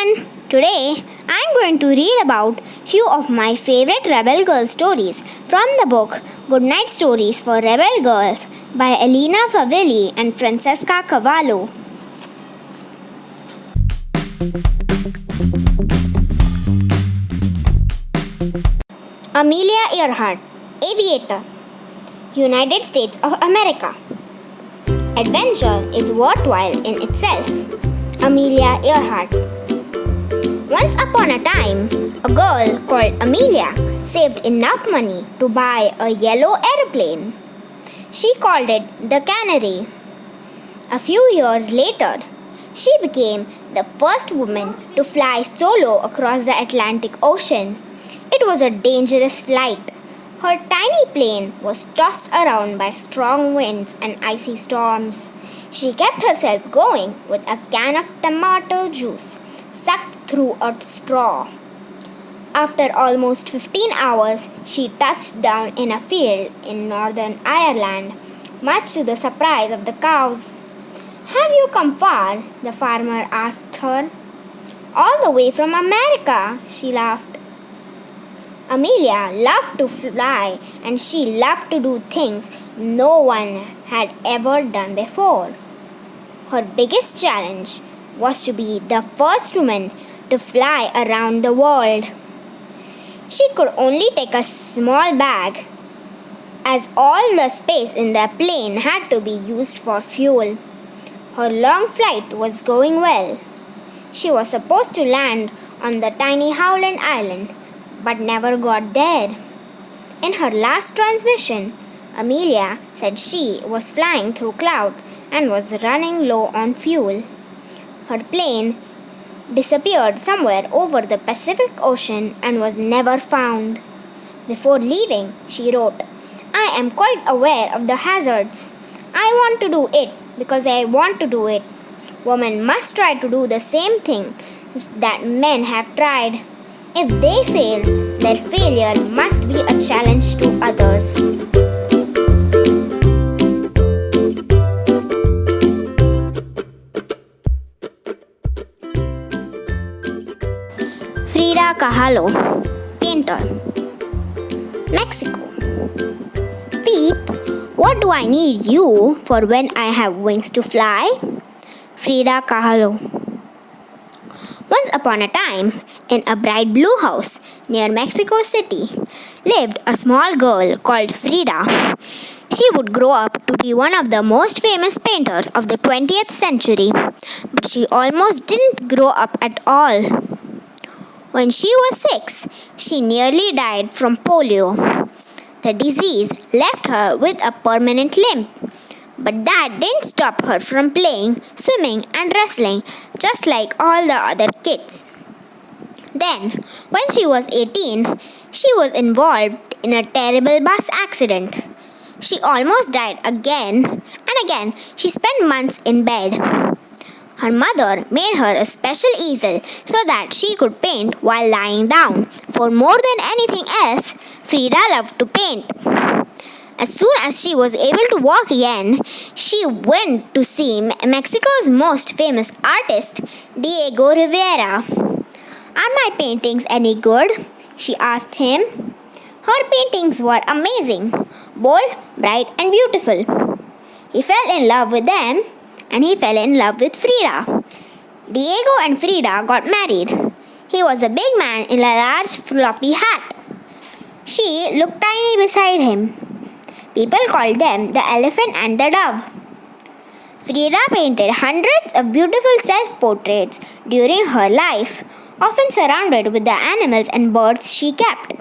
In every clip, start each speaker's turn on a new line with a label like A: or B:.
A: everyone! Today I'm going to read about few of my favorite rebel girl stories from the book Goodnight Stories for Rebel Girls by Elena Favilli and Francesca Cavallo. Amelia Earhart, Aviator, United States of America. Adventure is worthwhile in itself. Amelia Earhart. Once upon a time, a girl called Amelia saved enough money to buy a yellow airplane. She called it the Canary. A few years later, she became the first woman to fly solo across the Atlantic Ocean. It was a dangerous flight. Her tiny plane was tossed around by strong winds and icy storms. She kept herself going with a can of tomato juice sucked through a straw. After almost 15 hours, she touched down in a field in Northern Ireland, much to the surprise of the cows. "Have you come far?" the farmer asked her. "All the way from America," she laughed. Amelia loved to fly and she loved to do things no one had ever done before. Her biggest challenge was to be the first woman to fly around the world. She could only take a small bag, as all the space in the plane had to be used for fuel. Her long flight was going well. She was supposed to land on the tiny Howland Island, but never got there. In her last transmission, Amelia said she was flying through clouds and was running low on fuel. Her plane disappeared somewhere over the Pacific Ocean and was never found. Before leaving, she wrote, "I am quite aware of the hazards. I want to do it because I want to do it. Women must try to do the same thing that men have tried. If they fail, their failure must be a challenge to others." Frida Kahlo, painter, Mexico. "Peep, what do I need you for when I have wings to fly?" Frida Kahlo. Once upon a time, in a bright blue house near Mexico City, lived a small girl called Frida. She would grow up to be one of the most famous painters of the 20th century, but she almost didn't grow up at all. When she was 6, she nearly died from polio. The disease left her with a permanent limp, but that didn't stop her from playing, swimming, and wrestling just like all the other kids. Then, when she was 18, she was involved in a terrible bus accident. She almost died again, and again she spent months in bed. Her mother made her a special easel so that she could paint while lying down. For more than anything else, Frida loved to paint. As soon as she was able to walk again, she went to see Mexico's most famous artist, Diego Rivera. "Are my paintings any good?" she asked him. Her paintings were amazing, bold, bright, and beautiful. He fell in love with them, and he fell in love with Frida. Diego and Frida got married. He was a big man in a large floppy hat. She looked tiny beside him. People called them the elephant and the dove. Frida painted hundreds of beautiful self-portraits during her life, often surrounded with the animals and birds she kept.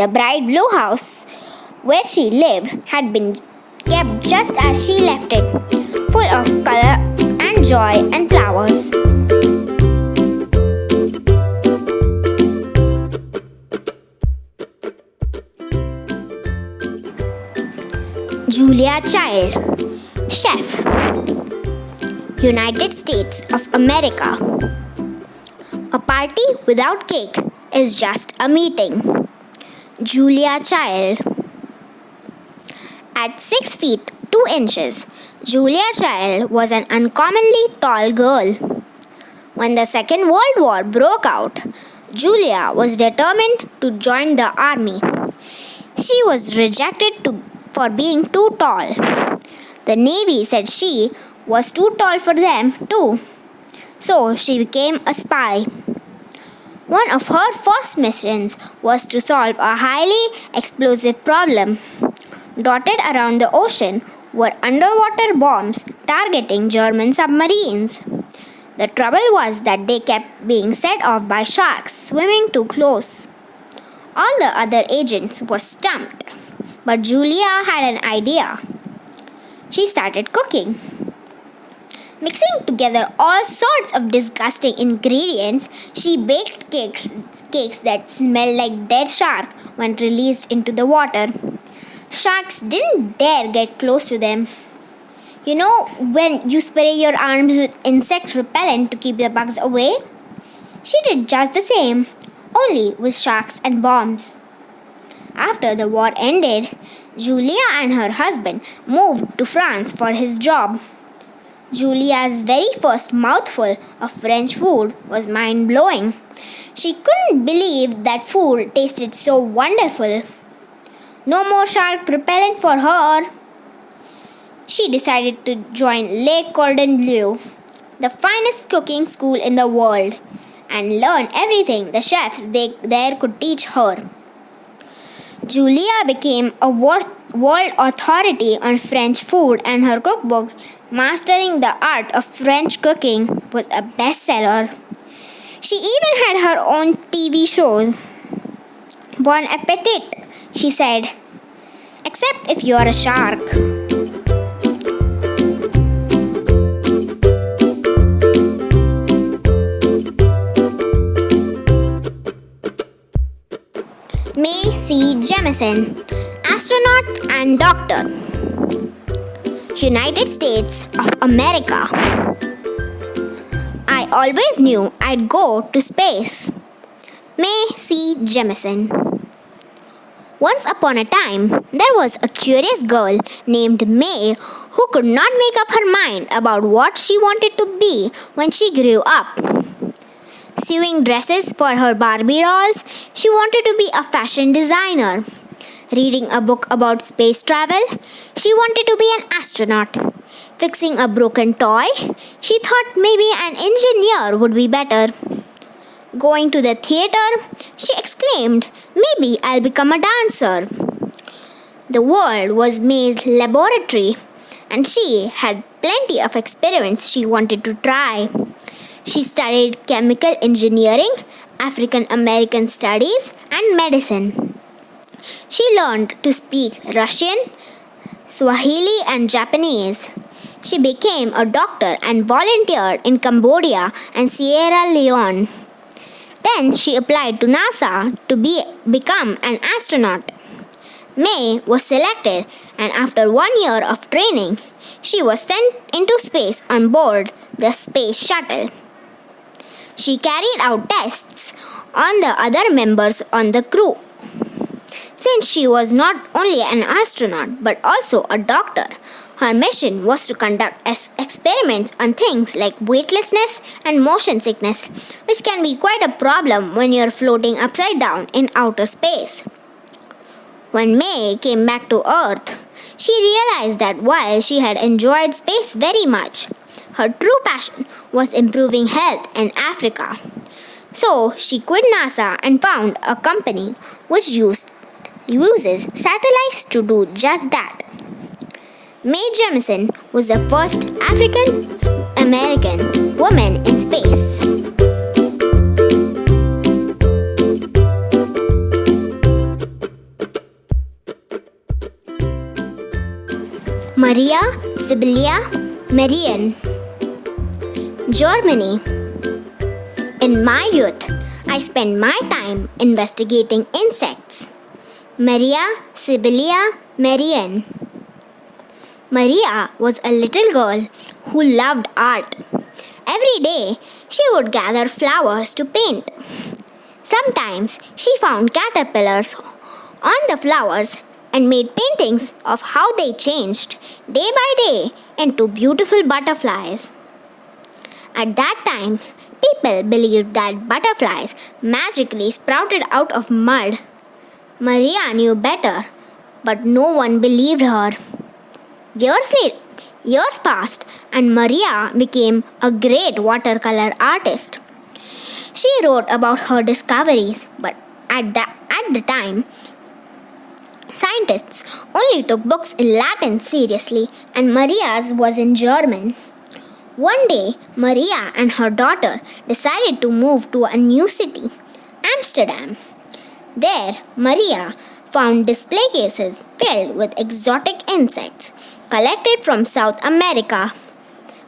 A: The bright blue house where she lived had been kept just as she left it, full of color and joy and flowers. Julia Child, chef, United States of America. "A party without cake is just a meeting." Julia Child. At 6 feet 2 inches, Julia Child was an uncommonly tall girl. When the Second World War broke out, Julia was determined to join the army. She was rejected for being too tall. The Navy said she was too tall for them too, so she became a spy. One of her first missions was to solve a highly explosive problem. Dotted around the ocean were underwater bombs targeting German submarines. The trouble was that they kept being set off by sharks swimming too close. All the other agents were stumped, but Julia had an idea. She started cooking. Mixing together all sorts of disgusting ingredients, she baked cakes that smelled like dead shark when released into the water. Sharks didn't dare get close to them. You know when you spray your arms with insect repellent to keep the bugs away? She did just the same, only with sharks and bombs. After the war ended, Julia and her husband moved to France for his job. Julia's very first mouthful of French food was mind-blowing. She couldn't believe that food tasted so wonderful. No more shark repellent for her. She decided to join Le Cordon Bleu, the finest cooking school in the world, and learn everything the chefs there could teach her. Julia became a world authority on French food, and her cookbook, Mastering the Art of French Cooking, was a bestseller. She even had her own TV shows. Bon appetit, she said. Except if you're a shark. Mae Jemison, astronaut and doctor. United States of America. I always knew I'd go to space. Mae Jemison. Once upon a time, there was a curious girl named Mae who could not make up her mind about what she wanted to be when she grew up. Sewing dresses for her Barbie dolls, she wanted to be a fashion designer. Reading a book about space travel, she wanted to be an astronaut. Fixing a broken toy, she thought maybe an engineer would be better. Going to the theater, she exclaimed, "Maybe I'll become a dancer." The world was Mae's laboratory, and she had plenty of experiments she wanted to try. She studied chemical engineering, African American studies, and medicine. She learned to speak Russian, Swahili, and Japanese. She became a doctor and volunteered in Cambodia and Sierra Leone. Then she applied to NASA to become an astronaut. Mae was selected, and after 1 year of training, she was sent into space on board the space shuttle. She carried out tests on the other members on the crew. Since she was not only an astronaut but also a doctor, her mission was to conduct experiments on things like weightlessness and motion sickness, which can be quite a problem when you're floating upside down in outer space. When Mae came back to Earth, she realized that while she had enjoyed space very much, her true passion was improving health in Africa. So she quit NASA and found a company which uses satellites to do just that. Mae Jemison was the first African American woman in space. Maria Sibylla Merian, Germany. In my youth, I spent my time investigating insects. Maria Sibylla Merian. Maria was a little girl who loved art. Every day, she would gather flowers to paint. Sometimes, she found caterpillars on the flowers and made paintings of how they changed day by day into beautiful butterflies. At that time, people believed that butterflies magically sprouted out of mud. Maria knew better, but no one believed her. Years passed, and Maria became a great watercolor artist. She wrote about her discoveries, but at the time, scientists only took books in Latin seriously, and Maria's was in German. One day, Maria and her daughter decided to move to a new city, Amsterdam. There, Maria found display cases filled with exotic insects collected from South America.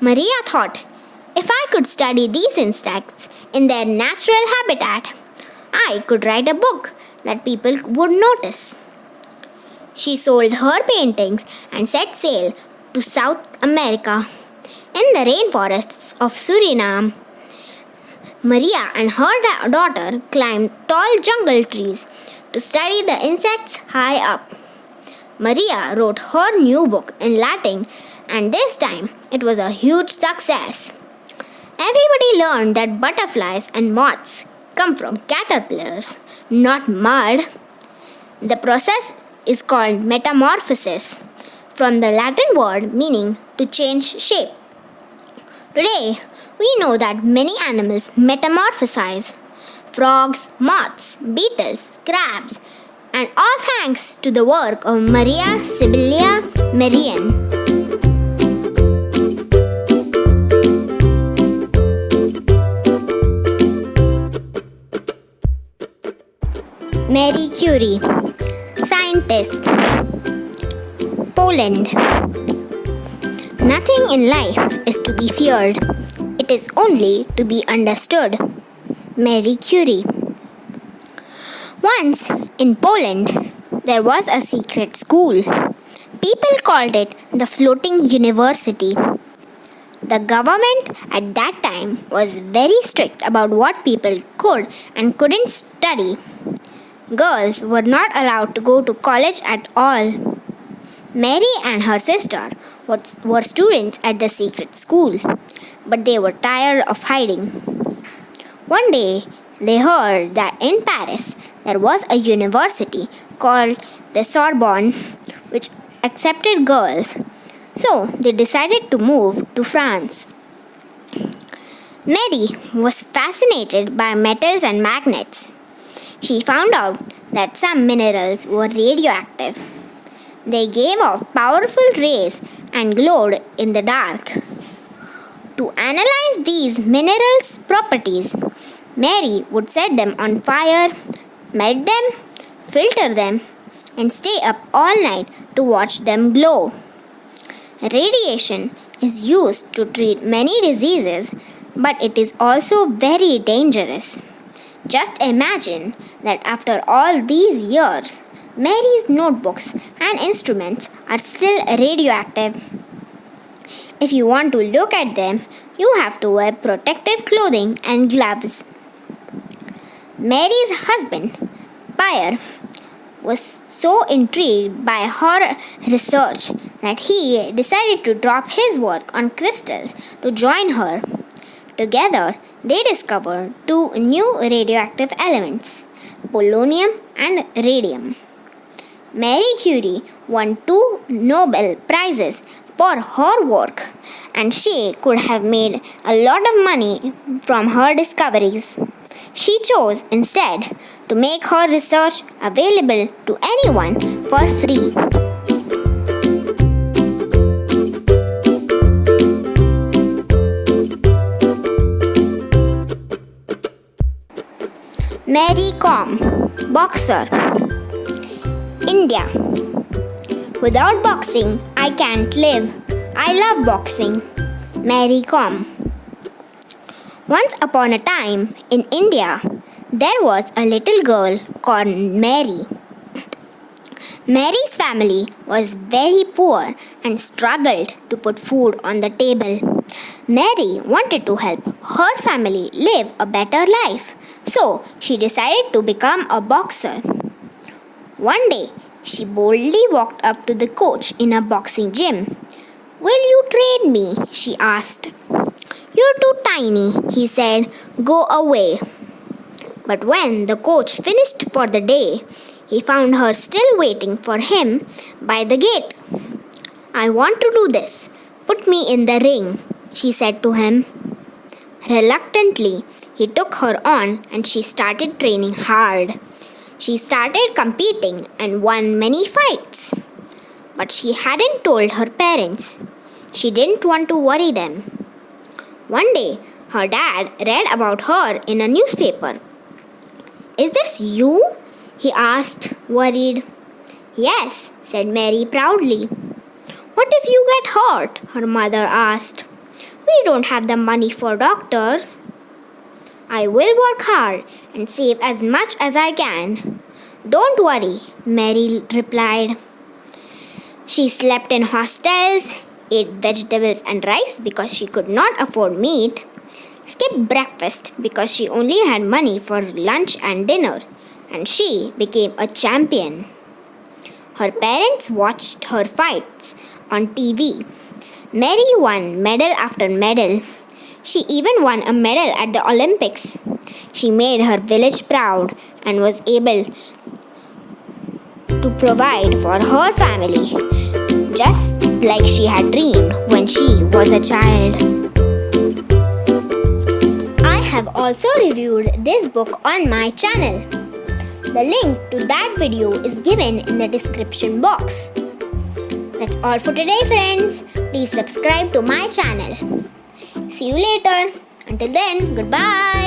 A: Maria thought, if I could study these insects in their natural habitat, I could write a book that people would notice. She sold her paintings and set sail to South America. In the rainforests of Suriname, Maria and her daughter climbed tall jungle trees to study the insects high up. Maria wrote her new book in Latin, and this time it was a huge success. Everybody learned that butterflies and moths come from caterpillars, not mud. The process is called metamorphosis, from the Latin word meaning to change shape. Today, we know that many animals metamorphosize: frogs, moths, beetles, crabs, and all thanks to the work of Maria Sibylla Merian. Marie Curie, scientist, Poland. Nothing in life is to be feared. It is only to be understood. Marie Curie. Once in Poland, there was a secret school. People called it the Floating University. The government at that time was very strict about what people could and couldn't study. Girls were not allowed to go to college at all. Mary and her sister were students at the secret school, but they were tired of hiding. One day, they heard that in Paris there was a university called the Sorbonne which accepted girls. So they decided to move to France. Mary was fascinated by metals and magnets. She found out that some minerals were radioactive. They gave off powerful rays and glowed in the dark. To analyze these minerals' properties, Mary would set them on fire, melt them, filter them, and stay up all night to watch them glow. Radiation is used to treat many diseases, but it is also very dangerous. Just imagine that after all these years, Mary's notebooks and instruments are still radioactive. If you want to look at them, you have to wear protective clothing and gloves. Mary's husband, Pierre, was so intrigued by her research that he decided to drop his work on crystals to join her. Together, they discovered two new radioactive elements, polonium and radium. Marie Curie won 2 Nobel Prizes for her work, and she could have made a lot of money from her discoveries. She chose instead to make her research available to anyone for free. Mary Kom, boxer. India. Without boxing, I can't live. I love boxing. Mary Kom. Once upon a time, in India, there was a little girl called Mary. Mary's family was very poor and struggled to put food on the table. Mary wanted to help her family live a better life, so she decided to become a boxer. One day, she boldly walked up to the coach in a boxing gym. "Will you train me?" she asked. "You're too tiny," he said. "Go away." But when the coach finished for the day, he found her still waiting for him by the gate. "I want to do this. Put me in the ring," she said to him. Reluctantly, he took her on and she started training hard. She started competing and won many fights. But she hadn't told her parents. She didn't want to worry them. One day, her dad read about her in a newspaper. "Is this you?" he asked, worried. "Yes," said Mary proudly. "What if you get hurt?" her mother asked. "We don't have the money for doctors." "I will work hard and save as much as I can." "Don't worry," Mary replied. She slept in hostels, ate vegetables and rice because she could not afford meat, skipped breakfast because she only had money for lunch and dinner, and she became a champion. Her parents watched her fights on TV. Mary won medal after medal. She even won a medal at the Olympics. She made her village proud and was able to provide for her family, just like she had dreamed when she was a child. I have also reviewed this book on my channel. The link to that video is given in the description box. That's all for today, friends. Please subscribe to my channel. See you later. Until then, goodbye.